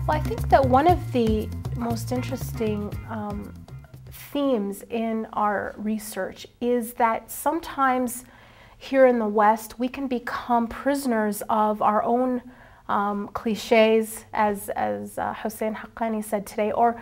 Well, I think that one of the most interesting themes in our research is that sometimes here in the West we can become prisoners of our own cliches, as Hussein Haqqani said today, or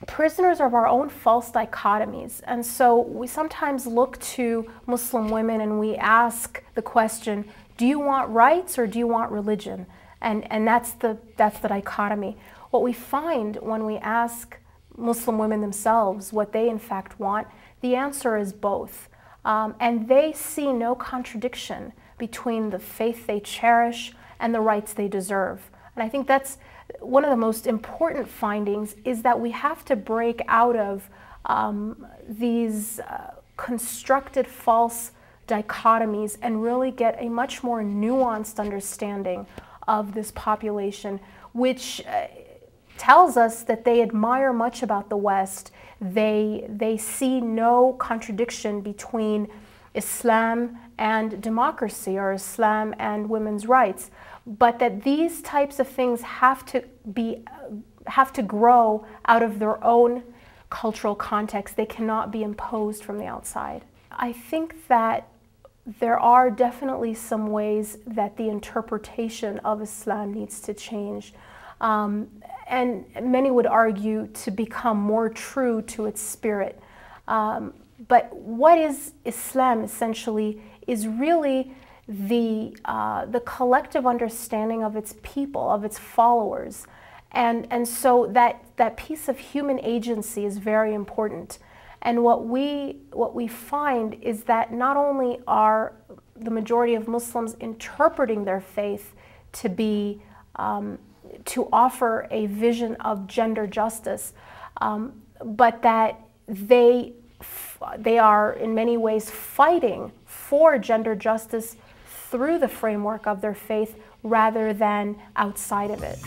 prisoners of our own false dichotomies. And so we sometimes look to Muslim women and we ask the question, do you want rights or do you want religion? And that's the dichotomy. What we find when we ask Muslim women themselves what they in fact want, the answer is both. And they see no contradiction between the faith they cherish and the rights they deserve. And I think that's one of the most important findings, is that we have to break out of these constructed false dichotomies and really get a much more nuanced understanding of this population, which tells us that they admire much about the West. They see no contradiction between Islam and democracy, or Islam and women's rights, but that these types of things have to grow out of their own cultural context. They cannot be imposed from the outside. I think that there are definitely some ways that the interpretation of Islam needs to change. And many would argue to become more true to its spirit. But what is Islam essentially is really the collective understanding of its people, of its followers. And so that piece of human agency is very important. And what we find is that not only are the majority of Muslims interpreting their faith to be to offer a vision of gender justice, but that they are in many ways fighting for gender justice through the framework of their faith rather than outside of it.